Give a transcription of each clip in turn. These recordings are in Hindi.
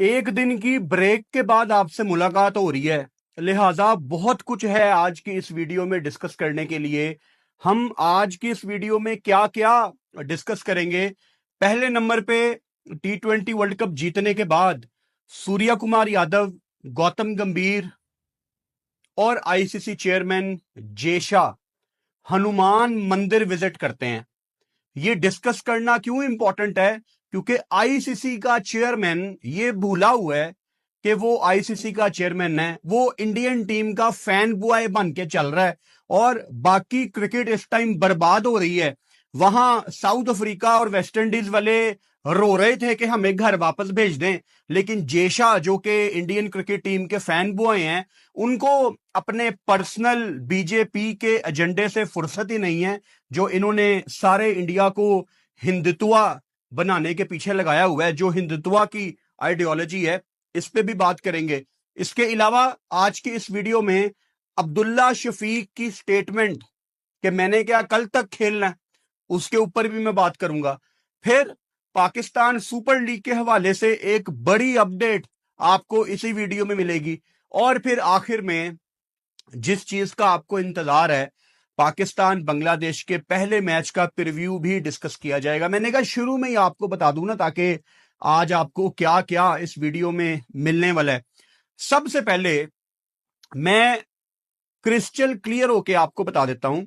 एक दिन की ब्रेक के बाद आपसे मुलाकात हो रही है, लिहाजा बहुत कुछ है आज की इस वीडियो में डिस्कस करने के लिए। हम आज की इस वीडियो में क्या क्या डिस्कस करेंगे। पहले नंबर पे T20 वर्ल्ड कप जीतने के बाद सूर्या कुमार यादव, गौतम गंभीर और आईसीसी चेयरमैन जे शाह हनुमान मंदिर विजिट करते हैं। ये डिस्कस करना क्यों इंपॉर्टेंट है? क्योंकि आईसीसी का चेयरमैन ये भूला हुआ है कि वो आईसीसी का चेयरमैन है, वो इंडियन टीम का फैन बॉय बन के चल रहा है और बाकी क्रिकेट इस टाइम बर्बाद हो रही है। वहां साउथ अफ्रीका और वेस्ट इंडीज वाले रो रहे थे कि हमें घर वापस भेज दें, लेकिन जेशा जो कि इंडियन क्रिकेट टीम के फैन बॉय हैं, उनको अपने पर्सनल बीजेपी के एजेंडे से फुर्सत ही नहीं है, जो इन्होंने सारे इंडिया को हिंदुत्वा बनाने के पीछे लगाया हुआ है, जो हिंदुत्वा की आइडियोलॉजी है। इस पे भी बात करेंगे। इसके अलावा आज की इस वीडियो में अब्दुल्ला शफीक की स्टेटमेंट कि मैंने क्या कल तक खेलना है, उसके ऊपर भी मैं बात करूंगा। फिर पाकिस्तान सुपर लीग के हवाले से एक बड़ी अपडेट आपको इसी वीडियो में मिलेगी। और फिर आखिर में जिस चीज का आपको इंतजार है, पाकिस्तान बांग्लादेश के पहले मैच का प्रीव्यू भी डिस्कस किया जाएगा। मैंने कहा शुरू में ही आपको बता दूं ना, ताकि आज आपको क्या क्या इस वीडियो में मिलने वाला है। सबसे पहले मैं क्रिस्टल क्लियर होके आपको बता देता हूं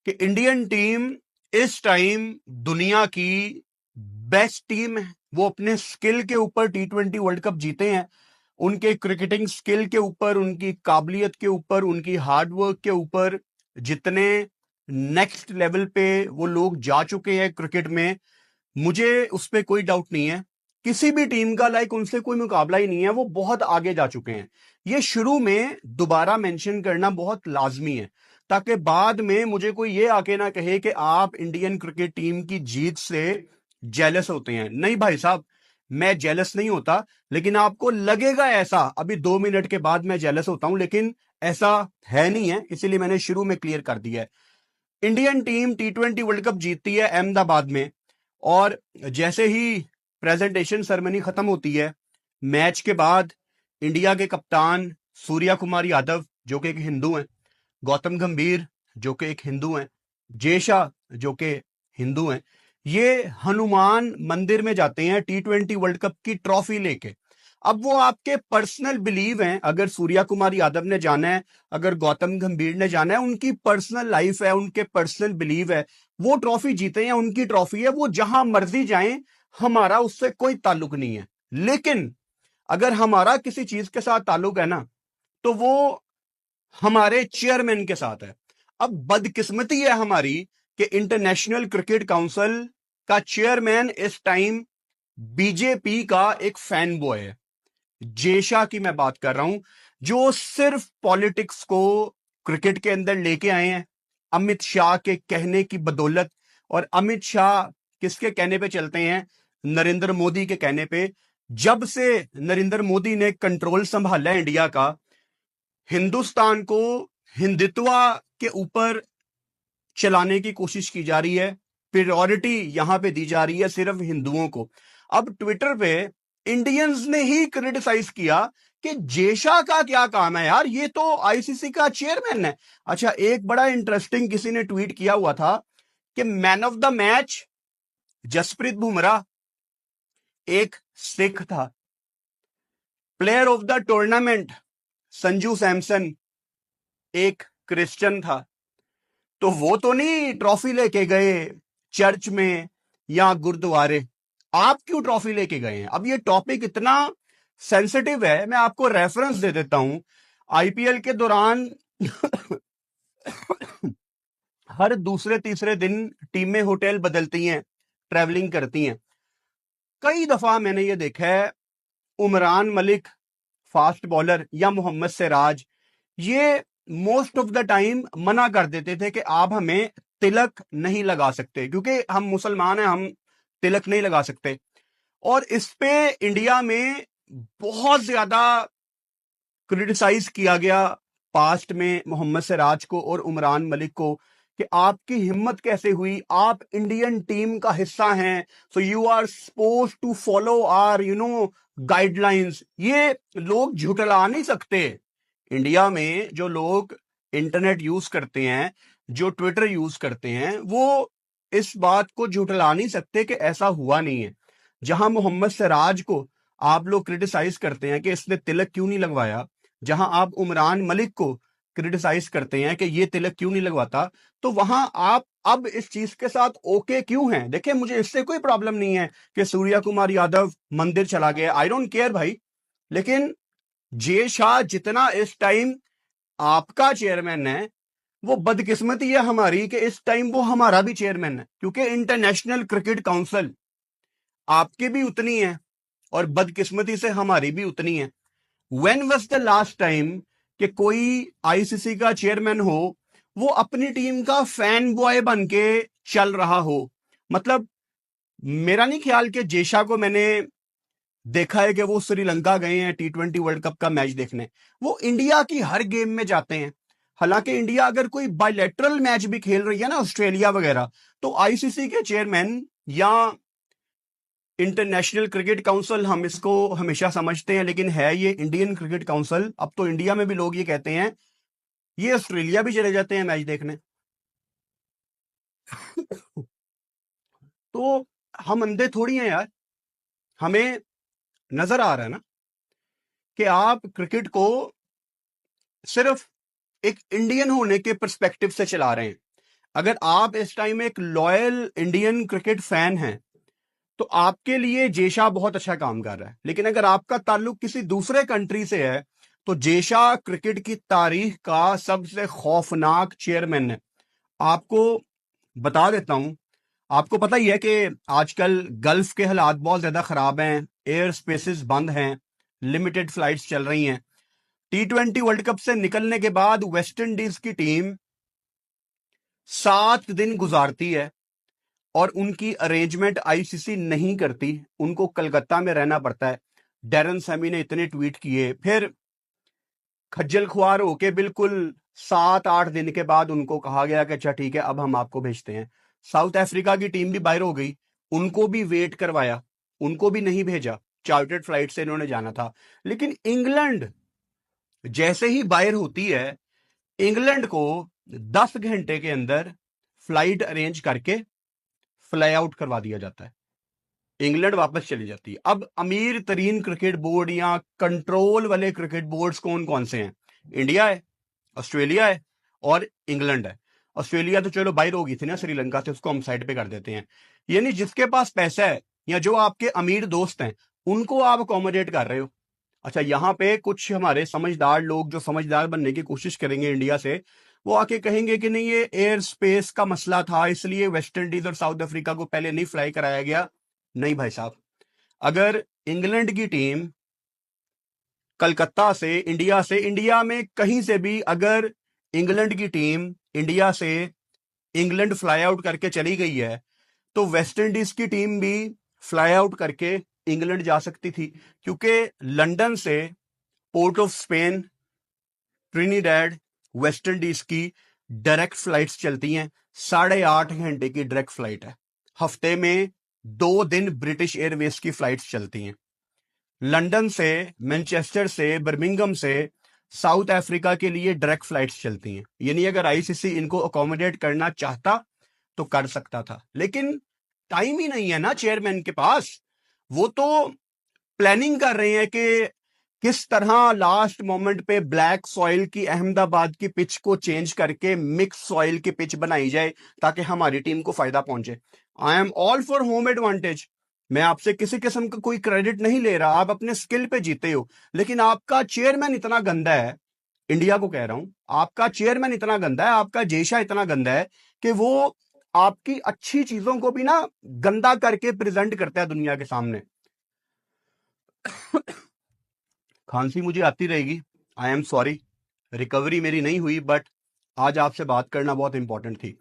कि इंडियन टीम इस टाइम दुनिया की बेस्ट टीम है। वो अपने स्किल के ऊपर T20 वर्ल्ड कप जीते हैं, उनके क्रिकेटिंग स्किल के ऊपर, उनकी काबिलियत के ऊपर, उनकी हार्डवर्क के ऊपर, जितने नेक्स्ट लेवल पे वो लोग जा चुके हैं क्रिकेट में, मुझे उस पर कोई डाउट नहीं है। किसी भी टीम का उनसे कोई मुकाबला ही नहीं है, वो बहुत आगे जा चुके हैं। ये शुरू में दोबारा मेंशन करना बहुत लाजमी है, ताकि बाद में मुझे कोई ये आके ना कहे कि आप इंडियन क्रिकेट टीम की जीत से जेलस होते हैं। नहीं भाई साहब, मैं जेलस नहीं होता, लेकिन आपको लगेगा ऐसा। अभी 2 मिनट के बाद मैं जेलस होता हूं, लेकिन ऐसा है नहीं है, इसीलिए मैंने शुरू में क्लियर कर दिया है। Indian team T20 world cup जीतती है अहमदाबाद में, और जैसे ही प्रेजेंटेशन सेरेमनी खत्म होती है, मैच के बाद इंडिया के कप्तान सूर्या कुमार यादव जो कि एक हिंदू हैं, गौतम गंभीर जो कि एक हिंदू हैं, जे शाह जो कि हिंदू हैं, ये हनुमान मंदिर में जाते हैं T20 वर्ल्ड कप की ट्रॉफी लेके। अब वो आपके पर्सनल बिलीव हैं, अगर सूर्या कुमार यादव ने जाना है, अगर गौतम गंभीर ने जाना है, उनकी पर्सनल लाइफ है, उनके पर्सनल बिलीव है। वो ट्रॉफी जीते हैं, उनकी ट्रॉफी है, वो जहां मर्जी जाएं, हमारा उससे कोई ताल्लुक नहीं है। लेकिन अगर हमारा किसी चीज के साथ ताल्लुक है ना, तो वो हमारे चेयरमैन के साथ है। अब बदकिस्मती है हमारी कि इंटरनेशनल क्रिकेट काउंसिल का चेयरमैन इस टाइम बीजेपी का एक फैन बॉय है। जेशा की मैं बात कर रहा हूं, जो सिर्फ पॉलिटिक्स को क्रिकेट के अंदर लेके आए हैं अमित शाह के कहने की बदौलत। और अमित शाह किसके कहने पे चलते हैं? नरेंद्र मोदी के कहने पे। जब से नरेंद्र मोदी ने कंट्रोल संभाला है इंडिया का, हिंदुस्तान को हिंदुत्वा के ऊपर चलाने की कोशिश की जा रही है। प्रायोरिटी यहां पे दी जा रही है सिर्फ हिंदुओं को। अब ट्विटर पे इंडियंस ने ही क्रिटिसाइज किया कि जेशा का क्या काम है यार, ये तो आईसीसी का चेयरमैन है। अच्छा, एक बड़ा इंटरेस्टिंग किसी ने ट्वीट किया हुआ था कि man of the match Jasprit Bumrah एक सिख था, player of the tournament Sanju Samson एक क्रिश्चियन था। तो वो तो नहीं ट्रॉफी लेके गए चर्च में या गुरुद्वारे, आप क्यों ट्रॉफी लेके गए हैं? अब ये टॉपिक इतना सेंसिटिव है, मैं आपको रेफरेंस दे देता हूं। आईपीएल के दौरान हर दूसरे तीसरे दिन टीमें होटल बदलती हैं, ट्रैवलिंग करती हैं। कई दफा मैंने ये देखा है, उमरान मलिक फास्ट बॉलर या मोहम्मद सिराज, ये मोस्ट ऑफ द टाइम मना कर देते थे कि आप हमें तिलक नहीं लगा सकते, क्योंकि हम मुसलमान हैं, हम तिलक नहीं लगा सकते। और इस पे इंडिया में बहुत ज्यादा क्रिटिसाइज किया गया पास्ट में मोहम्मद सिराज को और उमरान मलिक को कि आपकी हिम्मत कैसे हुई, आप इंडियन टीम का हिस्सा हैं, so you are suppose to follow our guidelines. ये लोग झुठला नहीं सकते। इंडिया में जो लोग इंटरनेट यूज करते हैं, जो ट्विटर यूज करते हैं, वो इस बात को झुठला नहीं सकते कि ऐसा हुआ नहीं है। जहां मोहम्मद सिराज को आप लोग क्रिटिसाइज करते हैं कि इसने तिलक क्यों नहीं लगवाया, जहां आप उमरान मलिक को क्रिटिसाइज करते हैं कि ये तिलक क्यों नहीं लगवाता, तो वहां आप अब इस चीज के साथ ओके क्यों हैं? देखिए, मुझे इससे कोई प्रॉब्लम नहीं है कि सूर्या कुमार यादव मंदिर चला गया, आई डोंट केयर भाई। लेकिन जे शाह जितना इस टाइम आपका चेयरमैन है, वो बदकिस्मती है हमारी कि इस टाइम वो हमारा भी चेयरमैन है, क्योंकि इंटरनेशनल क्रिकेट काउंसिल आपकी भी उतनी है और बदकिस्मती से हमारी भी उतनी है। When was the last time कि कोई आईसीसी का चेयरमैन हो, वो अपनी टीम का फैन बॉय बन के चल रहा हो? मतलब मेरा नहीं ख्याल कि जेशा को मैंने देखा है कि वो श्रीलंका गए हैं T20 वर्ल्ड कप का मैच देखने। वो इंडिया की हर गेम में जाते हैं। हालांकि इंडिया अगर कोई बायलैटरल मैच भी खेल रही है ना, ऑस्ट्रेलिया वगैरह, तो आईसीसी के चेयरमैन या इंटरनेशनल क्रिकेट काउंसिल, हम इसको हमेशा समझते हैं, लेकिन है ये इंडियन क्रिकेट काउंसिल। अब तो इंडिया में भी लोग ये कहते हैं, ये ऑस्ट्रेलिया भी चले जाते हैं मैच देखने। तो हम अंधे थोड़ी हैं यार, हमें नजर आ रहा है ना कि आप क्रिकेट को सिर्फ एक इंडियन होने के पर्सपेक्टिव से चला रहे हैं। अगर आप इस टाइम एक लॉयल इंडियन क्रिकेट फैन हैं, तो आपके लिए जेशा बहुत अच्छा काम कर रहा है। लेकिन अगर आपका ताल्लुक किसी दूसरे कंट्री से है, तो जेशा क्रिकेट की तारीख का सबसे खौफनाक चेयरमैन है। आपको बता देता हूं, आपको पता ही है कि आजकल गल्फ के हालात बहुत ज्यादा खराब हैं, एयर स्पेसेस बंद हैं, लिमिटेड फ्लाइट्स चल रही हैं। T20 वर्ल्ड कप से निकलने के बाद वेस्ट इंडीज की टीम 7 दिन गुजारती है और उनकी अरेंजमेंट आईसीसी नहीं करती, उनको कलकत्ता में रहना पड़ता है। डैरन सैमी ने इतने ट्वीट किए, फिर खज्जल खुआर होके बिल्कुल 7-8 दिन के बाद उनको कहा गया कि अच्छा ठीक है, अब हम आपको भेजते हैं। साउथ अफ्रीका की टीम भी बाहर हो गई, उनको भी वेट करवाया, उनको भी नहीं भेजा। चार्टर्ड फ्लाइट से इन्होंने जाना था। लेकिन इंग्लैंड जैसे ही बाहर होती है, इंग्लैंड को 10 घंटे के अंदर फ्लाइट अरेंज करके फ्लाई आउट करवा दिया जाता है, इंग्लैंड वापस चली जाती है। अब अमीर तरीन क्रिकेट बोर्ड या कंट्रोल वाले क्रिकेट बोर्ड्स कौन कौन से हैं? इंडिया है, ऑस्ट्रेलिया है और इंग्लैंड है। ऑस्ट्रेलिया तो चलो बाहर हो गई थी ना श्रीलंका से, उसको हम साइड पे कर देते हैं। यानी जिसके पास पैसा है या जो आपके अमीर दोस्त हैं, उनको आप अकोमोडेट कर रहे हो। अच्छा, यहाँ पे कुछ हमारे समझदार लोग जो समझदार बनने की कोशिश करेंगे इंडिया से, वो आके कहेंगे कि नहीं, ये एयर स्पेस का मसला था, इसलिए वेस्ट इंडीज और साउथ अफ्रीका को पहले नहीं फ्लाई कराया गया। नहीं भाई साहब, अगर इंग्लैंड की टीम कलकत्ता से, इंडिया में कहीं से भी अगर इंग्लैंड की टीम इंडिया से इंग्लैंड फ्लाई आउट करके चली गई है, तो वेस्ट इंडीज की टीम भी फ्लाई आउट करके इंग्लैंड जा सकती थी, क्योंकि लंदन से Port of Spain, Trinidad, West Indies की डायरेक्ट फ्लाइट्स चलती हैं। 8.5 घंटे की डायरेक्ट फ्लाइट है। हफ्ते में 2 दिन ब्रिटिश एयरवेज की फ्लाइट्स चलती हैं। लंदन से, मैनचेस्टर से, बर्मिंघम से साउथ अफ्रीका के लिए डायरेक्ट फ्लाइट्स चलती हैं। यानी अगर आईसीसी इनको अकोमोडेट करना चाहता तो कर सकता था, लेकिन टाइम ही नहीं है ना चेयरमैन के पास। वो तो प्लानिंग कर रहे हैं कि किस तरह लास्ट मोमेंट पे ब्लैक सॉइल की अहमदाबाद की पिच को चेंज करके मिक्स सॉइल की पिच बनाई जाए ताकि हमारी टीम को फायदा पहुंचे। I am all for home advantage. मैं आपसे किसी किस्म का कोई क्रेडिट नहीं ले रहा, आप अपने स्किल पे जीते हो, लेकिन आपका चेयरमैन इतना गंदा है, इंडिया को कह रहा हूं, आपका चेयरमैन इतना गंदा है, आपका जेशा इतना गंदा है कि वो आपकी अच्छी चीजों को भी ना गंदा करके प्रेजेंट करता है दुनिया के सामने। खांसी मुझे आती रहेगी, आई एम सॉरी, रिकवरी मेरी नहीं हुई, बट आज आपसे बात करना बहुत इंपॉर्टेंट थी।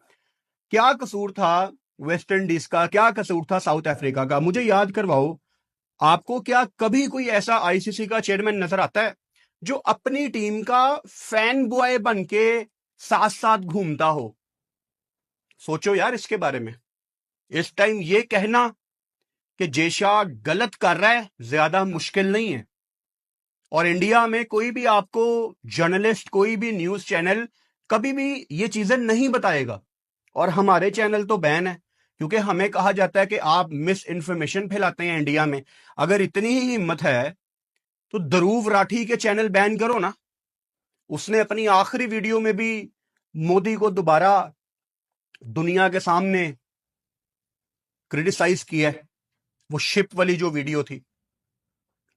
क्या कसूर था वेस्ट इंडीज का, क्या कसूर था साउथ अफ्रीका का? मुझे याद करवाओ, आपको क्या कभी कोई ऐसा आईसीसी का चेयरमैन नजर आता है जो अपनी टीम का फैन बॉय बन के साथ साथ घूमता हो? सोचो यार इसके बारे में। इस टाइम ये कहना कि जेशा गलत कर रहा है ज्यादा मुश्किल नहीं है। और इंडिया में कोई भी आपको जर्नलिस्ट, कोई भी न्यूज चैनल कभी भी ये चीजें नहीं बताएगा। और हमारे चैनल तो बैन है, क्योंकि हमें कहा जाता है कि आप मिस इन्फॉर्मेशन फैलाते हैं इंडिया में। अगर इतनी ही हिम्मत है तो ध्रुव राठी के चैनल बैन करो ना। उसने अपनी आखिरी वीडियो में भी मोदी को दोबारा दुनिया के सामने क्रिटिसाइज किया है, वो शिप वाली जो वीडियो थी।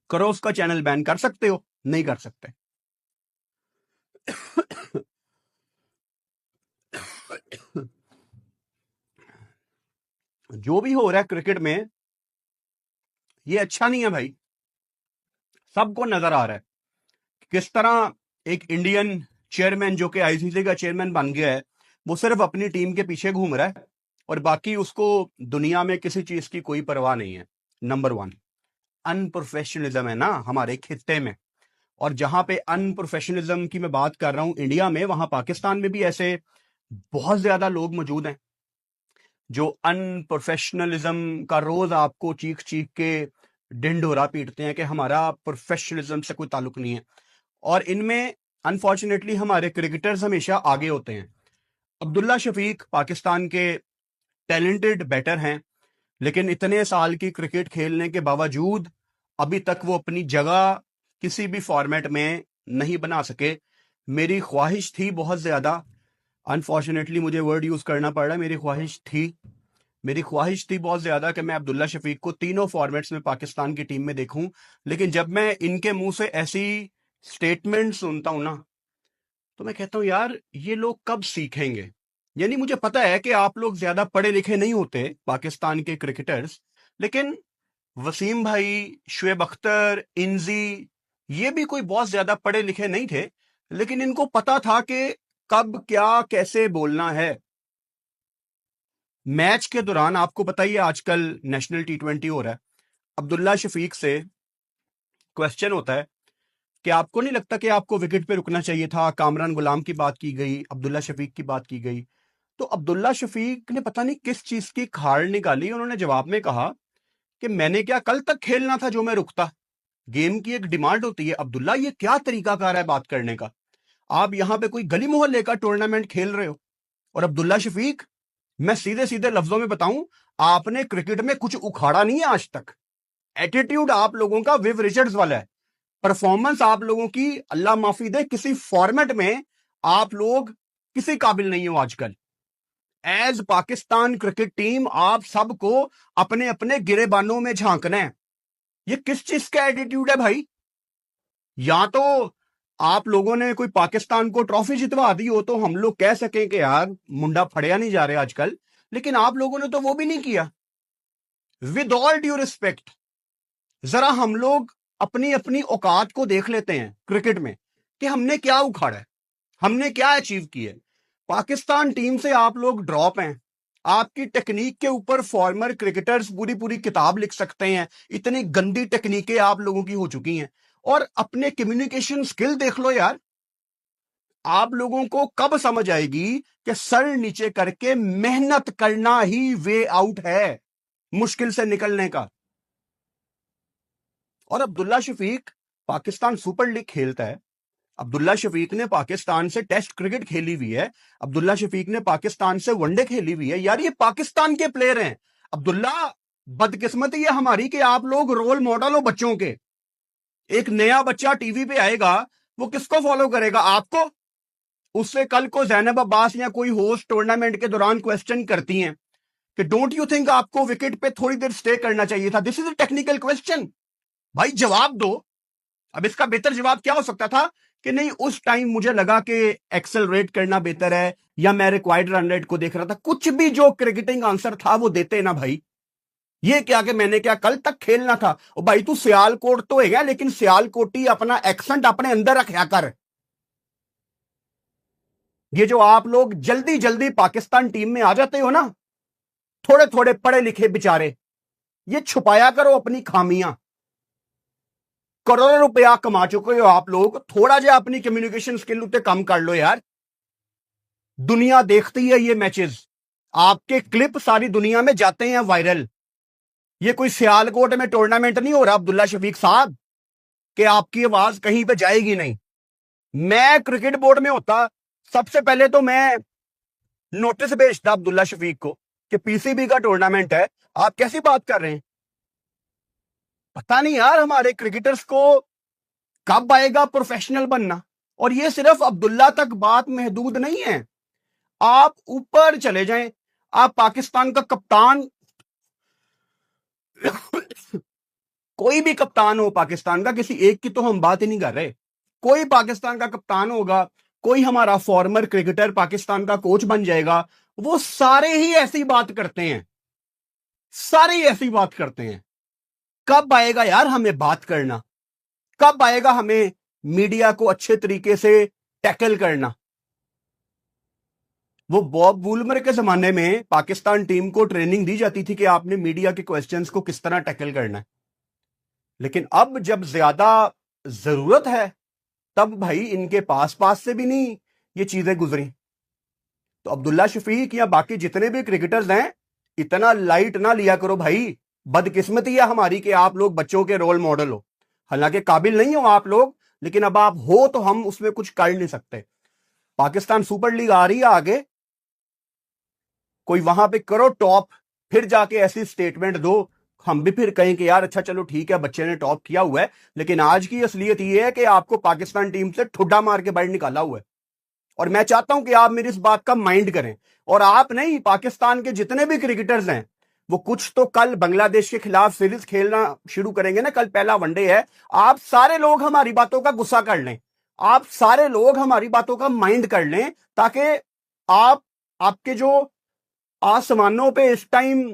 करो, उसका चैनल बैन कर सकते हो? नहीं कर सकते। जो भी हो रहा है क्रिकेट में, ये अच्छा नहीं है भाई। सबको नजर आ रहा है किस तरह एक इंडियन चेयरमैन जो कि आईसीसी का चेयरमैन बन गया है, वो सिर्फ अपनी टीम के पीछे घूम रहा है और बाकी उसको दुनिया में किसी चीज की कोई परवाह नहीं है। नंबर वन, अनप्रोफेशनलिज्म है ना हमारे खित्ते में। और जहां पे अनप्रोफेशनलिज्म की मैं बात कर रहा हूं इंडिया में, वहां पाकिस्तान में भी ऐसे बहुत ज्यादा लोग मौजूद हैं जो अनप्रोफेशनलिज्म का रोज आपको चीख चीख के ढिंढोरा पीटते हैं कि हमारा प्रोफेशनलिज्म से कोई ताल्लुक नहीं है। और इनमें अनफॉर्चुनेटली हमारे क्रिकेटर्स हमेशा आगे होते हैं। अब्दुल्ला शफीक पाकिस्तान के टैलेंटेड बैटर हैं, लेकिन इतने साल की क्रिकेट खेलने के बावजूद अभी तक वो अपनी जगह किसी भी फॉर्मेट में नहीं बना सके। मेरी ख्वाहिश थी बहुत ज्यादा, अनफॉर्चुनेटली मुझे वर्ड यूज करना पड़ रहा है, मेरी ख्वाहिश थी बहुत ज्यादा कि मैं अब्दुल्ला शफीक को तीनों फॉर्मेट्स में पाकिस्तान की टीम में देखूं। लेकिन जब मैं इनके मुंह से ऐसी स्टेटमेंट सुनता हूं ना, तो मैं कहता हूं यार ये लोग कब सीखेंगे। यानी मुझे पता है कि आप लोग ज्यादा पढ़े लिखे नहीं होते पाकिस्तान के क्रिकेटर्स, लेकिन वसीम भाई, शुएब अख्तर, इंजी, ये भी कोई बहुत ज्यादा पढ़े लिखे नहीं थे, लेकिन इनको पता था कि कब क्या कैसे बोलना है। मैच के दौरान आपको पता ही है आजकल नेशनल टी20 हो रहा है, अब्दुल्ला शफीक से क्वेश्चन होता है कि आपको नहीं लगता कि आपको विकेट पे रुकना चाहिए था। कामरान गुलाम की बात की गई, अब्दुल्ला शफीक की बात की गई, तो अब्दुल्ला शफीक ने पता नहीं किस चीज की खाड़ निकाली। उन्होंने जवाब में कहा कि मैंने क्या कल तक खेलना था जो मैं रुकता। गेम की एक डिमांड होती है। अब्दुल्ला ये क्या तरीकाकार है बात करने का? आप यहां पे कोई गली मोहल्ले का टूर्नामेंट खेल रहे हो। और अब्दुल्ला शफीक, मैं सीधे सीधे लफ्जों में बताऊं, आपने क्रिकेट में कुछ उखाड़ा नहीं है आज तक। एटीट्यूड आप लोगों का विव रिचर्ड्स वाला है। परफॉर्मेंस आप लोगों की अल्लाह माफी दे, किसी फॉर्मेट में आप लोग किसी काबिल नहीं हो आजकल। एज पाकिस्तान क्रिकेट टीम आप सबको अपने अपने गिरेबानों में झांकना है। ये किस चीज का एटीट्यूड है भाई? या तो आप लोगों ने कोई पाकिस्तान को ट्रॉफी जितवा दी हो तो हम लोग कह सकें कि यार मुंडा फड़िया नहीं जा रहे आजकल, लेकिन आप लोगों ने तो वो भी नहीं किया। विद ऑल ड्यू रिस्पेक्ट, जरा हम लोग अपनी अपनी औकात को देख लेते हैं क्रिकेट में कि हमने क्या उखाड़ा है, हमने क्या अचीव किया है। पाकिस्तान टीम से आप लोग ड्रॉप हैं। आपकी टेक्निक के ऊपर फॉर्मर क्रिकेटर्स पूरी पूरी किताब लिख सकते हैं, इतनी गंदी टेक्निकें आप लोगों की हो चुकी हैं। और अपने कम्युनिकेशन स्किल देख लो यार। आप लोगों को कब समझ आएगी कि सर नीचे करके मेहनत करना ही वे आउट है मुश्किल से निकलने का। और अब्दुल्ला शफीक पाकिस्तान सुपर लीग खेलता है। अब्दुल्ला शफीक ने पाकिस्तान से टेस्ट क्रिकेट खेली हुई है। अब्दुल्ला शफीक ने पाकिस्तान से वनडे खेली हुई है। यार ये पाकिस्तान के प्लेयर हैं। अब्दुल्ला, बदकिस्मती है हमारी कि आप लोग रोल मॉडल हो बच्चों के। एक नया बच्चा टीवी पे आएगा, वो किसको फॉलो करेगा? आपको। उससे कल को जैनब अब्बास या कोई होस्ट टूर्नामेंट के दौरान क्वेश्चन करती हैं कि डोंट यू थिंक आपको विकेट पे थोड़ी देर स्टे करना चाहिए था? This is a technical question. भाई जवाब दो। अब इसका बेहतर जवाब क्या हो सकता था कि नहीं उस टाइम मुझे लगा कि एक्सेलरेट करना बेहतर है, या मैं रिक्वायर्ड रन रेट को देख रहा था। कुछ भी जो क्रिकेटिंग आंसर था वो देते ना भाई। ये क्या कि मैंने क्या कल तक खेलना था? ओ भाई तू सियालकोट तो है, लेकिन सियालकोटी अपना एक्सेंट अपने अंदर रखा कर। ये जो आप लोग जल्दी जल्दी पाकिस्तान टीम में आ जाते हो ना, थोड़े थोड़े पढ़े लिखे बेचारे, ये छुपाया करो अपनी खामियां। करोड़ों रुपया कमा चुके हो आप लोग, थोड़ा जा अपनी कम्युनिकेशन स्किल उते कम कर लो यार। दुनिया देखती है ये मैचेस। आपके क्लिप सारी दुनिया में जाते हैं वायरल। ये कोई सियालकोट में टूर्नामेंट नहीं हो रहा अब्दुल्ला शफीक साहब कि आपकी आवाज कहीं पे जाएगी नहीं। मैं क्रिकेट बोर्ड में होता, सबसे पहले तो मैं नोटिस भेजता अब्दुल्ला शफीक को कि पीसीबी का टूर्नामेंट है, आप कैसी बात कर रहे हैं। पता नहीं यार हमारे क्रिकेटर्स को कब आएगा प्रोफेशनल बनना। और ये सिर्फ अब्दुल्ला तक बात महदूद नहीं है, आप ऊपर चले जाएं। आप पाकिस्तान का कप्तान कोई भी कप्तान हो पाकिस्तान का, किसी एक की तो हम बात ही नहीं कर रहे, कोई पाकिस्तान का कप्तान होगा, कोई हमारा फॉर्मर क्रिकेटर पाकिस्तान का कोच बन जाएगा, वो सारे ही ऐसी बात करते हैं, सारे ही ऐसी बात करते हैं। कब आएगा यार हमें बात करना, कब आएगा हमें मीडिया को अच्छे तरीके से टैकल करना। वो बॉब वुलमर के जमाने में पाकिस्तान टीम को ट्रेनिंग दी जाती थी कि आपने मीडिया के क्वेश्चंस को किस तरह टैकल करना है। लेकिन अब जब ज्यादा जरूरत है तब भाई इनके पास पास से भी नहीं ये चीजें गुजरी। तो अब्दुल्ला शफीक या बाकी जितने भी क्रिकेटर्स हैं, इतना लाइट ना लिया करो भाई। बदकिस्मती है हमारी कि आप लोग बच्चों के रोल मॉडल हो। हालांकि काबिल नहीं हो आप लोग, लेकिन अब आप हो तो हम उसमें कुछ कर नहीं सकते। पाकिस्तान सुपर लीग आ रही है आगे, कोई वहां पे करो टॉप, फिर जाके ऐसी स्टेटमेंट दो, हम भी फिर कहें कि यार अच्छा चलो ठीक है बच्चे ने टॉप किया हुआ है। लेकिन आज की असलियत यह है कि आपको पाकिस्तान टीम से ठुड्डा मार के बाहर निकाला हुआ है। और मैं चाहता हूं कि आप मेरी इस बात का माइंड करें। और आप नहीं, पाकिस्तान के जितने भी क्रिकेटर्स हैं वो कुछ तो कल बांग्लादेश के खिलाफ सीरीज खेलना शुरू करेंगे ना, कल पहला वनडे है। आप सारे लोग हमारी बातों का गुस्सा कर लें, आप सारे लोग हमारी बातों का माइंड कर लें, ताकि आप, आपके जो आसमानों पे इस टाइम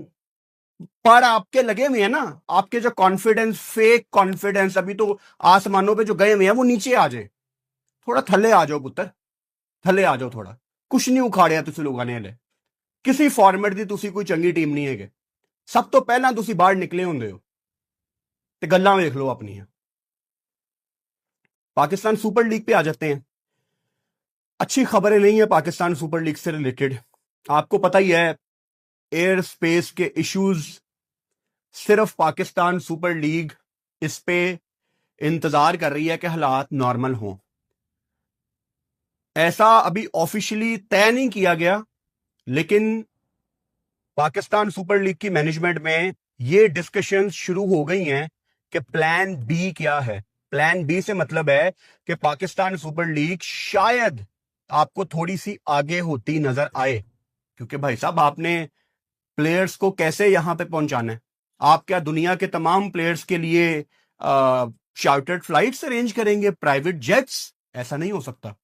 पर आपके लगे हुए हैं ना, आपके जो कॉन्फिडेंस, फेक कॉन्फिडेंस अभी तो आसमानों पे जो गए हुए हैं वो नीचे आ जाए। थोड़ा थल्ले आ जाओ पुत्र, थल्ले आ जाओ थोड़ा। कुछ नहीं उखाड़िया तुसी लोगों ने हले, किसी फॉर्मेट दी तुसी कोई चंगी टीम नहीं है। सब तो पहला तुसी बाहर निकले होंगे हो ते गल्लां देख लो अपनी। पाकिस्तान सुपर लीग पे आ जाते हैं। अच्छी खबरें नहीं है पाकिस्तान सुपर लीग से रिलेटेड। आपको पता ही है एयर स्पेस के इश्यूज, सिर्फ पाकिस्तान सुपर लीग इस पे इंतजार कर रही है कि हालात नॉर्मल हों। ऐसा अभी ऑफिशियली तय नहीं किया गया, लेकिन पाकिस्तान सुपर लीग की मैनेजमेंट में ये डिस्कशन शुरू हो गई हैं कि प्लान बी क्या है। प्लान बी से मतलब है कि पाकिस्तान सुपर लीग शायद आपको थोड़ी सी आगे होती नजर आए, क्योंकि भाई साहब आपने प्लेयर्स को कैसे यहां पे पहुंचाना है। आप क्या दुनिया के तमाम प्लेयर्स के लिए चार्टर्ड फ्लाइट्स अरेंज करेंगे, प्राइवेट जेट्स? ऐसा नहीं हो सकता।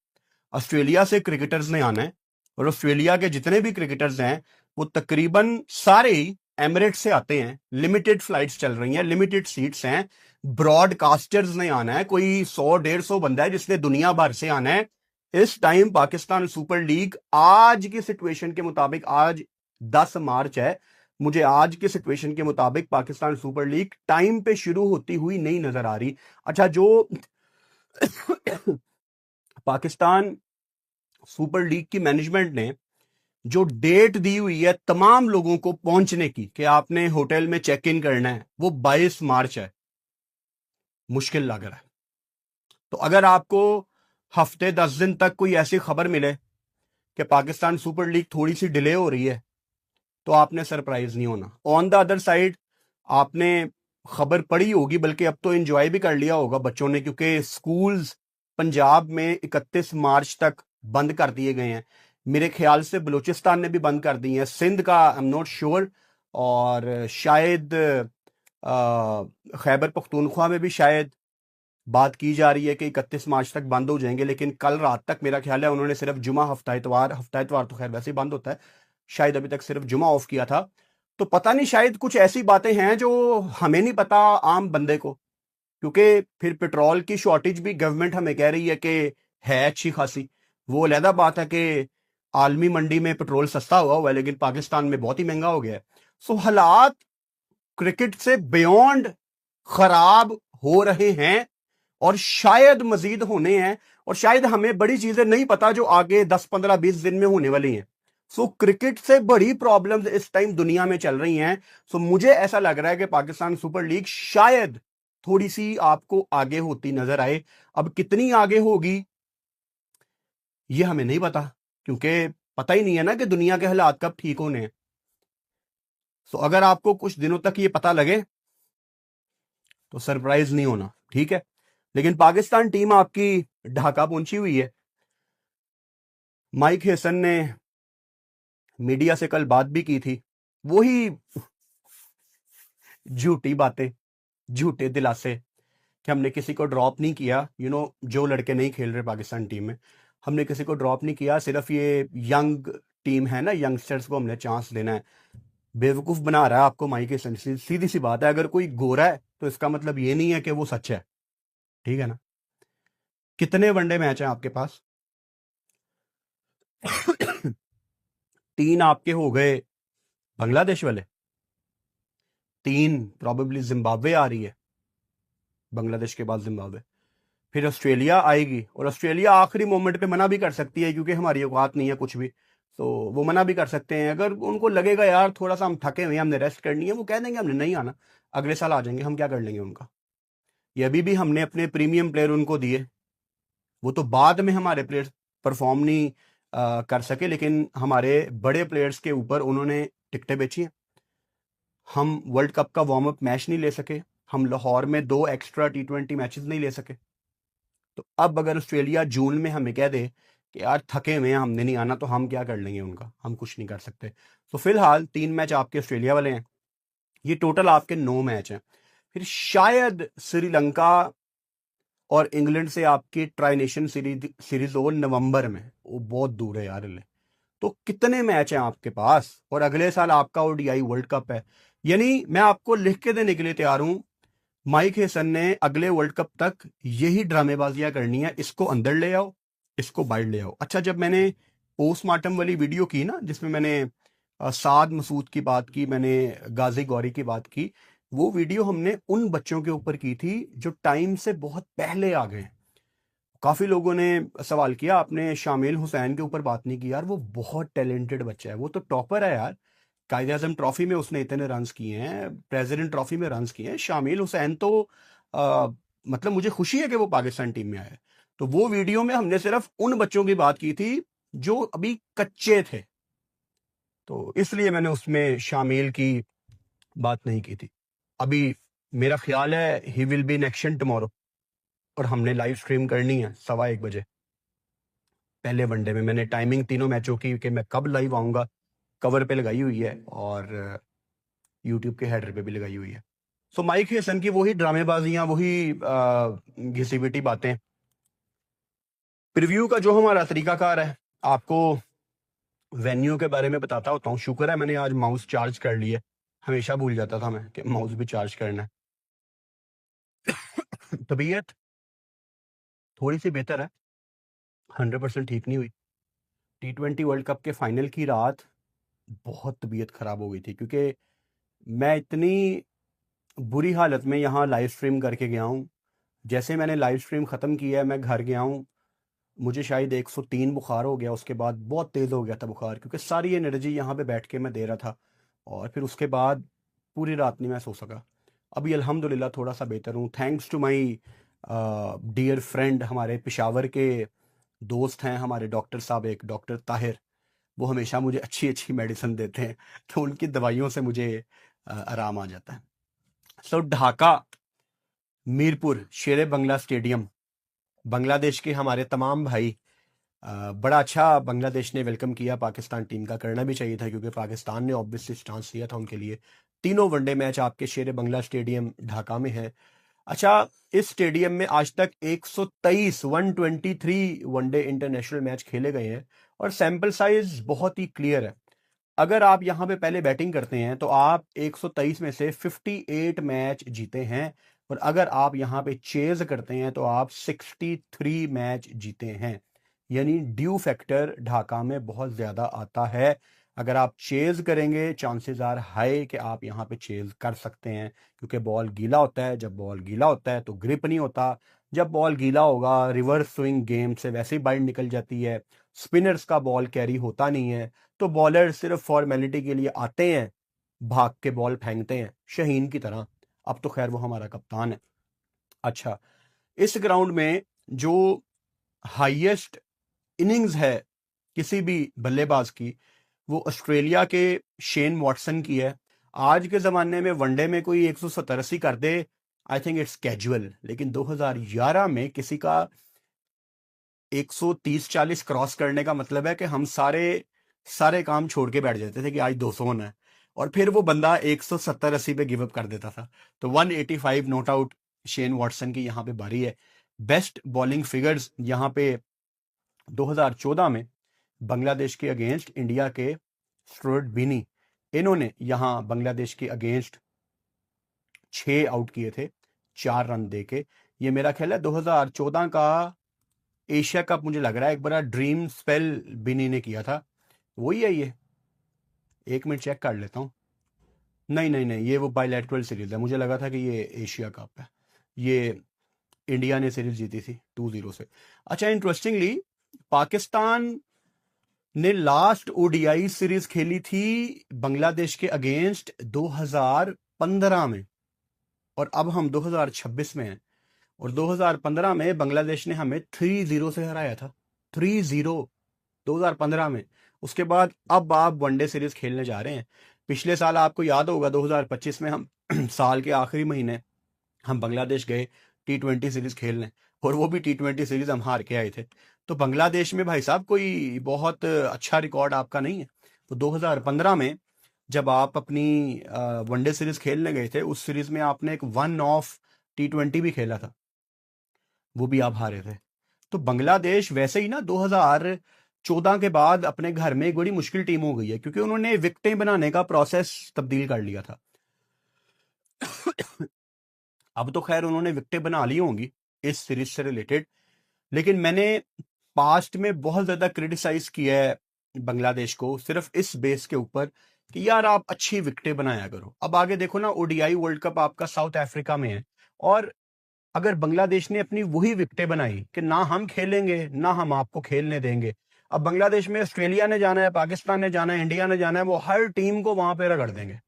ऑस्ट्रेलिया से क्रिकेटर्स ने आना है, और ऑस्ट्रेलिया के जितने भी क्रिकेटर्स हैं वो तकरीबन सारे ही एमिरेट्स से आते हैं। लिमिटेड फ्लाइट्स चल रही हैं, लिमिटेड सीट्स हैं। ब्रॉडकास्टर्स ने आना है, कोई 100-150 बंदा है जिसने दुनिया भर से आना है। इस टाइम पाकिस्तान सुपर लीग आज की सिचुएशन के मुताबिक, आज 10 मार्च है, मुझे आज की सिचुएशन के मुताबिक पाकिस्तान सुपर लीग टाइम पे शुरू होती हुई नहीं नजर आ रही। अच्छा, जो पाकिस्तान सुपर लीग की मैनेजमेंट ने जो डेट दी हुई है तमाम लोगों को पहुंचने की कि आपने होटल में चेक इन करना है, वो 22 मार्च है। मुश्किल लग रहा है। तो अगर आपको हफ्ते 10 दिन तक कोई ऐसी खबर मिले कि पाकिस्तान सुपर लीग थोड़ी सी डिले हो रही है, तो आपने सरप्राइज नहीं होना। ऑन द अदर साइड आपने खबर पढ़ी होगी, बल्कि अब तो एंजॉय भी कर लिया होगा बच्चों ने, क्योंकि स्कूल्स पंजाब में 31 मार्च तक बंद कर दिए गए हैं। मेरे ख्याल से बलूचिस्तान ने भी बंद कर दी है, सिंध का आई एम नॉट श्योर, और शायद खैबर पख्तूनख्वा में भी शायद बात की जा रही है कि 31 मार्च तक बंद हो जाएंगे। लेकिन कल रात तक मेरा ख्याल है उन्होंने सिर्फ जुमा, हफ्ता इतवार तो खैर वैसे ही बंद होता है, शायद अभी तक सिर्फ जुमा ऑफ किया था। तो पता नहीं, शायद कुछ ऐसी बातें हैं जो हमें नहीं पता आम बंदे को, क्योंकि फिर पेट्रोल की शॉर्टेज भी गवर्नमेंट हमें कह रही है कि है अच्छी खासी। वो अलहदा बात है कि आलमी मंडी में पेट्रोल सस्ता हुआ है, लेकिन पाकिस्तान में बहुत ही महंगा हो गया है। सो हालात क्रिकेट से बियॉन्ड खराब हो रहे हैं, और शायद मजीद होने हैं, और शायद हमें बड़ी चीजें नहीं पता जो आगे 10, 15, 20 दिन में होने वाली हैं। सो क्रिकेट से बड़ी प्रॉब्लम्स इस टाइम दुनिया में चल रही हैं। सो मुझे ऐसा लग रहा है कि पाकिस्तान सुपर लीग शायद थोड़ी सी आपको आगे होती नजर आए। अब कितनी आगे होगी ये हमें नहीं पता, क्योंकि पता ही नहीं है ना कि दुनिया के हालात कब ठीक होने हैं। सो अगर आपको कुछ दिनों तक ये पता लगे तो सरप्राइज नहीं होना, ठीक है। लेकिन पाकिस्तान टीम आपकी ढाका पहुंची हुई है। माइक हेसन ने मीडिया से कल बात भी की थी, वही झूठी बातें, झूठे दिलासे कि हमने किसी को ड्रॉप नहीं किया। जो लड़के नहीं खेल रहे पाकिस्तान टीम में, हमने किसी को ड्रॉप नहीं किया, सिर्फ ये यंग टीम है ना, यंगस्टर्स को हमने चांस देना है। बेवकूफ बना रहा है आपको माइक हेसन। सीधी सी बात है, अगर कोई गोरा है तो इसका मतलब ये नहीं है कि वो सच है, ठीक है ना। कितने वनडे मैच हैं आपके पास? 3 आपके हो गए बांग्लादेश वाले, 3 प्रॉबेबली जिम्बाब्वे आ रही है, बांग्लादेश के बाद जिम्बाब्वे, फिर ऑस्ट्रेलिया आएगी। और ऑस्ट्रेलिया आखिरी मोमेंट पे मना भी कर सकती है, क्योंकि हमारी औकात नहीं है कुछ भी। तो वो मना भी कर सकते हैं। अगर उनको लगेगा यार थोड़ा सा हम थके हुए हैं, हमने रेस्ट करनी है, वो कह देंगे हमने नहीं आना, अगले साल आ जाएंगे। हम क्या कर लेंगे उनका? ये अभी भी हमने अपने प्रीमियम प्लेयर उनको दिए, वो तो बाद में हमारे प्लेयर्स परफॉर्म नहीं कर सके, लेकिन हमारे बड़े प्लेयर्स के ऊपर उन्होंने टिकटें बेची हैं। हम वर्ल्ड कप का वार्म अप मैच नहीं ले सके, हम लाहौर में 2 एक्स्ट्रा T20 मैचेस नहीं ले सके। तो अब अगर ऑस्ट्रेलिया जून में हमें कह दे कि यार थके हुए हैं, हमने नहीं आना, तो हम क्या कर लेंगे उनका? हम कुछ नहीं कर सकते। तो फिलहाल 3 मैच आपके ऑस्ट्रेलिया वाले हैं, ये टोटल आपके 9 मैच हैं। फिर शायद श्रीलंका और इंग्लैंड से आपकी ट्राई नेशन सीरीज हो नवंबर में, वो बहुत दूर है यार। तो कितने मैच हैं आपके पास? और अगले साल आपका ओडीआई वर्ल्ड कप है। यानी मैं आपको लिख के देने के लिए तैयार हूं, माइक हेसन ने अगले वर्ल्ड कप तक यही ड्रामेबाजियां करनी है, इसको अंदर ले आओ, इसको बाहर ले आओ। अच्छा, जब मैंने पोस्टमार्टम वाली वीडियो की ना, जिसमें मैंने साद मसूद की बात की, मैंने गाजी गौरी की बात की, वो वीडियो हमने उन बच्चों के ऊपर की थी जो टाइम से बहुत पहले आ गए। काफी लोगों ने सवाल किया, आपने शामिल हुसैन के ऊपर बात नहीं की। यार वो बहुत टैलेंटेड बच्चा है, वो तो टॉपर है यार। कायदे आजम ट्रॉफी में उसने इतने रन्स किए हैं, प्रेसिडेंट ट्रॉफी में रन्स किए हैं। शामिल हुसैन तो मतलब मुझे खुशी है कि वो पाकिस्तान टीम में आया है। तो वो वीडियो में हमने सिर्फ उन बच्चों की बात की थी जो अभी कच्चे थे, तो इसलिए मैंने उसमें शामिल की बात नहीं की थी। अभी मेरा ख्याल है he will be in action tomorrow, और हमने लाइव स्ट्रीम करनी है 1:15 पहले वनडे में। मैंने टाइमिंग तीनों मैचों की कि मैं कब लाइव आऊंगा कवर पे लगाई हुई है, और यूट्यूब के हेडर पे भी लगाई हुई है। सो माइक हेसन की वही ड्रामेबाजियां, वही घिसी पिटी बातें। प्रीव्यू का जो हमारा तरीकाकार है, आपको वेन्यू के बारे में बताता होता हूँ। शुक्र है मैंने आज माउस चार्ज कर लिया, हमेशा भूल जाता था मैं कि माउस भी चार्ज करना है। तबीयत थोड़ी सी बेहतर है, 100% ठीक नहीं हुई। T20 वर्ल्ड कप के फाइनल की रात बहुत तबीयत खराब हो गई थी, क्योंकि मैं इतनी बुरी हालत में यहाँ लाइव स्ट्रीम करके गया हूँ। जैसे मैंने लाइव स्ट्रीम ख़त्म किया है, मैं घर गया हूँ, मुझे शायद 103 बुखार हो गया। उसके बाद बहुत तेज़ हो गया था बुखार, क्योंकि सारी एनर्जी यहाँ पे बैठ के मैं दे रहा था, और फिर उसके बाद पूरी रात नहीं मैं सो सका। अभी अल्हम्दुलिल्लाह थोड़ा सा बेहतर हूँ, thanks to my dear friend. हमारे पेशावर के दोस्त हैं हमारे डॉक्टर साहब, एक डॉक्टर ताहिर, वो हमेशा मुझे अच्छी अच्छी मेडिसिन देते हैं, तो उनकी दवाइयों से मुझे आराम आ जाता है। सो ढाका मीरपुर शेरे बंगला स्टेडियम, बांग्लादेश के हमारे तमाम भाई, बड़ा अच्छा बांग्लादेश ने वेलकम किया पाकिस्तान टीम का। करना भी चाहिए था, क्योंकि पाकिस्तान ने ऑब्वियसली चांस दिया था उनके लिए। तीनों वनडे मैच आपके शेरे बंगला स्टेडियम ढाका में है। अच्छा, इस स्टेडियम में आज तक 123 वनडे इंटरनेशनल मैच खेले गए हैं, और सैंपल साइज बहुत ही क्लियर है। अगर आप यहाँ पे पहले बैटिंग करते हैं तो आप 123 में से 58 मैच जीते हैं, और अगर आप यहाँ पे चेज करते हैं तो आप 63 मैच जीते हैं। यानी ड्यू फैक्टर ढाका में बहुत ज्यादा आता है। अगर आप चेज करेंगे, चांसेस आर हाई कि आप यहाँ पे चेज कर सकते हैं, क्योंकि बॉल गीला होता है। जब बॉल गीला होता है तो ग्रिप नहीं होता, जब बॉल गीला होगा रिवर्स स्विंग गेम से वैसे ही बाइट निकल जाती है, स्पिनर्स का बॉल कैरी होता नहीं है, तो बॉलर सिर्फ फॉर्मेलिटी के लिए आते हैं, भाग के बॉल फेंकते हैं शहीन की तरह। अब तो खैर वो हमारा कप्तान है। अच्छा, इस ग्राउंड में जो हाईएस्ट इनिंग्स है किसी भी बल्लेबाज की, वो ऑस्ट्रेलिया के शेन वॉटसन की है। आज के ज़माने में वनडे में कोई 170 कर दे, आई थिंक इट्स कैजुअल, लेकिन 2011 में किसी का 130-40 क्रॉस करने का मतलब है कि हम सारे सारे काम छोड़ के बैठ जाते थे कि आज 200 होना है, और फिर वो बंदा 170-80 पे गिव अप कर देता था। तो 185 नॉट आउट शेन वॉटसन की यहाँ पे बारी है। बेस्ट बॉलिंग फिगर्स यहाँ पे 2014 में बांग्लादेश के अगेंस्ट इंडिया के स्टुअर्ट बिनी, इन्होंने यहाँ बांग्लादेश के अगेंस्ट 6 आउट किए थे 4 रन देके। ये मेरा ख्याल है 2014 का एशिया कप, मुझे लग रहा है एक बड़ा ड्रीम स्पेल बिनी ने किया था। वही है ये, एक मिनट चेक कर लेता हूँ। नहीं नहीं नहीं, ये वो बायलैटरल सीरीज है, मुझे लगा था कि ये एशिया कप है। ये इंडिया ने सीरीज जीती थी 2-0 से। अच्छा, इंटरेस्टिंगली पाकिस्तान ने लास्ट ओडीआई सीरीज खेली थी बांग्लादेश के अगेंस्ट 2015 में, और अब हम 2026 में हैं, और 2015 में बांग्लादेश ने हमें 3-0 से हराया था। 3-0 2015 में। उसके बाद अब आप वनडे सीरीज खेलने जा रहे हैं। पिछले साल आपको याद होगा 2025 में हम साल के आखिरी महीने हम बांग्लादेश गए T20 सीरीज खेलने, और वो भी T20 सीरीज हम हार के आए थे। तो बांग्लादेश में भाई साहब कोई बहुत अच्छा रिकॉर्ड आपका नहीं है। तो 2015 में जब आप अपनी वनडे सीरीज खेलने गए थे, उस सीरीज में आपने एक 1-ऑफ T20 भी खेला था, वो भी आप हारे थे। तो बांग्लादेश वैसे ही ना 2014 के बाद अपने घर में एक बड़ी मुश्किल टीम हो गई है, क्योंकि उन्होंने विकेटें बनाने का प्रोसेस तब्दील कर लिया था। अब तो खैर उन्होंने विकेटें बना ली होंगी इस सीरीज से रिलेटेड, लेकिन मैंने पास्ट में बहुत ज्यादा क्रिटिसाइज किया है बांग्लादेश को सिर्फ इस बेस के ऊपर कि यार आप अच्छी विकेटें बनाया करो। अब आगे देखो ना, ओडीआई वर्ल्ड कप आपका साउथ अफ्रीका में है, और अगर बांग्लादेश ने अपनी वही विकेटें बनाई कि ना हम खेलेंगे ना हम आपको खेलने देंगे। अब बांग्लादेश में ऑस्ट्रेलिया ने जाना है, पाकिस्तान ने जाना है, इंडिया ने जाना है, वो हर टीम को वहां पे रगड़ देंगे,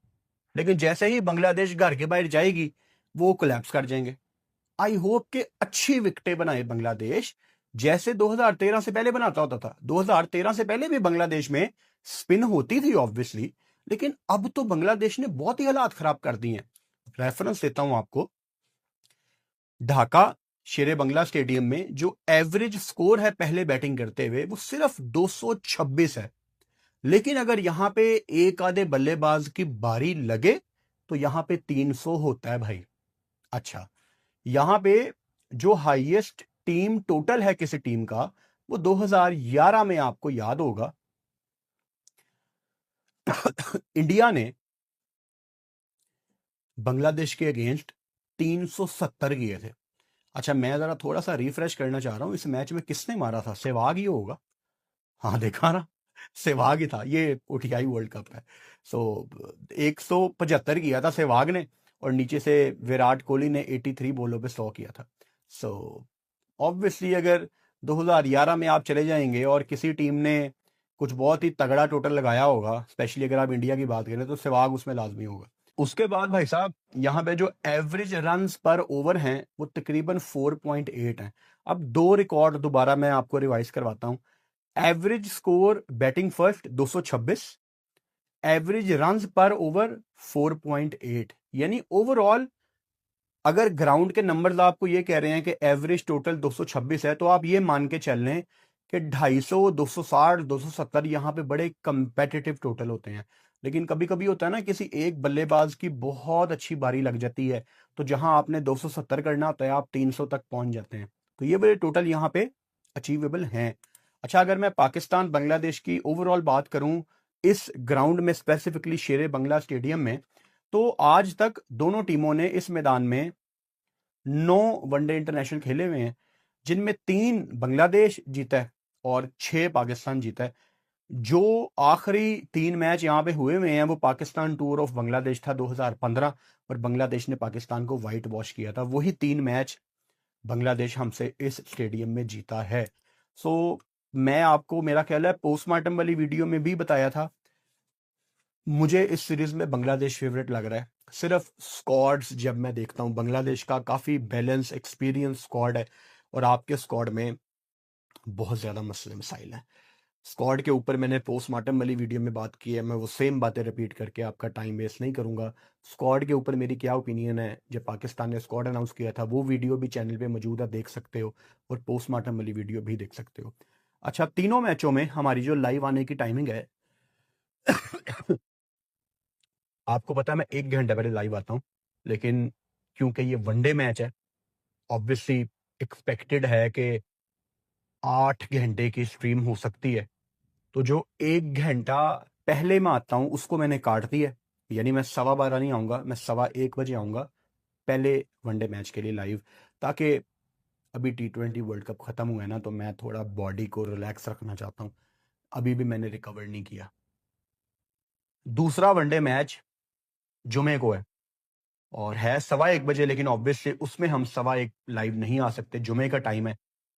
लेकिन जैसे ही बांग्लादेश घर के बाहर जाएगी वो कोलैप्स कर जाएंगे। आई होप कि अच्छी विकेटें बनाए बांग्लादेश, जैसे 2013 से पहले बनाता होता था। 2013 से पहले भी बांग्लादेश में स्पिन होती थी ऑब्वियसली, लेकिन अब तो बांग्लादेश ने बहुत ही हालात खराब कर दिए हैं। रेफरेंस देता हूं आपको, ढाका शेरे बंगला स्टेडियम में जो एवरेज स्कोर है पहले बैटिंग करते हुए वो सिर्फ 226 है, लेकिन अगर यहां पे एक आधे बल्लेबाज की बारी लगे तो यहां पे 300 होता है भाई। अच्छा, यहां पे जो हाईएस्ट टीम टोटल है किसी टीम का, वो 2011 में आपको याद होगा इंडिया ने बांग्लादेश के अगेंस्ट 370 किए थे। अच्छा, मैं जरा थोड़ा सा रिफ्रेश करना चाह रहा हूं, इस मैच में किसने मारा था? सहवाग ही होगा। हाँ, देखा ना, सहवाग ही था। ये ओडीआई वर्ल्ड कप है। सो 175 किया था सहवाग ने, और नीचे से विराट कोहली ने 83 बॉलों पे 100 किया था। सो ऑब्वियसली अगर 2011 में आप चले जाएंगे और किसी टीम ने कुछ बहुत ही तगड़ा टोटल लगाया होगा, स्पेशली अगर आप इंडिया की बात करें, तो सहवाग उसमें लाजमी होगा। उसके बाद भाई साहब यहाँ पे जो एवरेज रन्स पर ओवर हैं वो तकरीबन 4.8 हैं। अब दो रिकॉर्ड दोबारा मैं आपको रिवाइज करवाता हूँ। Average score batting first 226, average runs पर ओवर 4.8, यानी ओवरऑल अगर ग्राउंड के नंबर्स आपको ये कह रहे हैं कि एवरेज टोटल 226 है, तो आप ये मान के चल लें कि 250, 260, 270 यहाँ पे बड़े कंपेटिटिव टोटल होते हैं। लेकिन कभी कभी होता है ना, किसी एक बल्लेबाज की बहुत अच्छी बारी लग जाती है, तो जहां आपने 270 करना होता है आप 300 तक पहुंच जाते हैं। तो ये बड़े टोटल यहाँ पे अचीवेबल हैं। अच्छा, अगर मैं पाकिस्तान बांग्लादेश की ओवरऑल बात करूं इस ग्राउंड में, स्पेसिफिकली शेरे बंगला स्टेडियम में, तो आज तक दोनों टीमों ने इस मैदान में 9 वनडे इंटरनेशनल खेले हुए हैं, जिनमें 3 बांग्लादेश जीता है और 6 पाकिस्तान जीता है। जो आखिरी 3 मैच यहाँ पे हुए हुए हैं वो पाकिस्तान टूर ऑफ बांग्लादेश था 2015, और बांग्लादेश ने पाकिस्तान को व्हाइट वॉश किया था। वही 3 मैच बांग्लादेश हमसे इस स्टेडियम में जीता है। सो मैं आपको मेरा ख्याल है पोस्टमार्टम वाली वीडियो में भी बताया था, मुझे इस सीरीज में बांग्लादेश फेवरेट लग रहा है। सिर्फ स्क्वाड्स जब मैं देखता हूँ, बांग्लादेश का काफ़ी बैलेंस एक्सपीरियंस स्क्वाड है और आपके स्क्वाड में बहुत ज़्यादा मसले मसाइल हैं। स्क्वाड के ऊपर मैंने पोस्टमार्टम वाली वीडियो में बात की है, मैं वो सेम बातें रिपीट करके आपका टाइम वेस्ट नहीं करूंगा। स्क्वाड के ऊपर मेरी क्या ओपिनियन है, जब पाकिस्तान ने स्क्वाड अनाउंस किया था वो वीडियो भी चैनल पे मौजूद है, देख सकते हो, और पोस्टमार्टम वाली वीडियो भी देख सकते हो। अच्छा, तीनों मैचों में हमारी जो लाइव आने की टाइमिंग है आपको पता है मैं 1 घंटे पहले लाइव आता हूँ, लेकिन क्योंकि ये वनडे मैच है, ऑब्वियसली एक्सपेक्टेड है कि 8 घंटे की स्ट्रीम हो सकती है, तो जो 1 घंटा पहले मैं आता हूँ उसको मैंने काट दिया है। यानी मैं 12:15 नहीं आऊँगा, मैं 1:15 आऊँगा पहले वनडे मैच के लिए लाइव, ताकि अभी T20 वर्ल्ड कप ख़त्म हुआ है ना, तो मैं थोड़ा बॉडी को रिलैक्स रखना चाहता हूँ, अभी भी मैंने रिकवर नहीं किया। दूसरा वनडे मैच जुमे को है और है 1:15 लेकिन ऑब्वियसली उसमें हम 1:15 लाइव नहीं आ सकते, जुमे का टाइम है।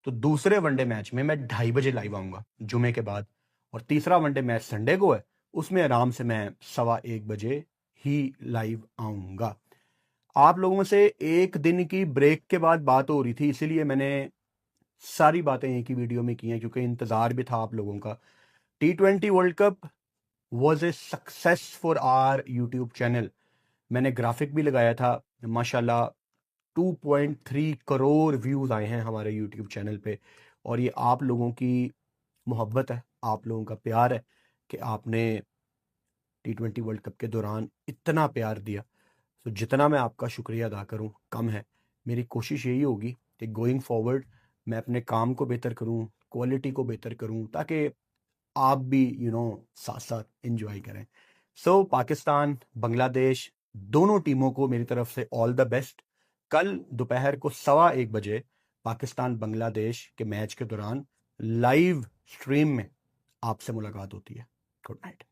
तो दूसरे वनडे मैच में मैं 2:30 लाइव आऊँगा जुमे के बाद, और तीसरा वनडे मैच संडे को है, उसमें आराम से मैं 1:15 ही लाइव आऊँगा। आप लोगों से एक दिन की ब्रेक के बाद बात हो रही थी, इसीलिए मैंने सारी बातें एक ही वीडियो में की हैं, क्योंकि इंतज़ार भी था आप लोगों का। T20 world cup was a success for our YouTube channel. मैंने ग्राफिक भी लगाया था, माशाल्लाह 2.3 करोड़ व्यूज आए हैं हमारे यूट्यूब चैनल पे, और ये आप लोगों की मोहब्बत है, आप लोगों का प्यार है कि आपने T20 वर्ल्ड कप के दौरान इतना प्यार दिया। तो जितना मैं आपका शुक्रिया अदा करूं कम है। मेरी कोशिश यही होगी कि गोइंग फॉरवर्ड मैं अपने काम को बेहतर करूं, क्वालिटी को बेहतर करूं, ताकि आप भी साथ साथ इंजॉय करें। सो पाकिस्तान बांग्लादेश दोनों टीमों को मेरी तरफ से ऑल द बेस्ट। कल दोपहर को 1:15 पाकिस्तान बांग्लादेश के मैच के दौरान लाइव स्ट्रीम में आपसे मुलाकात होती है। Good night.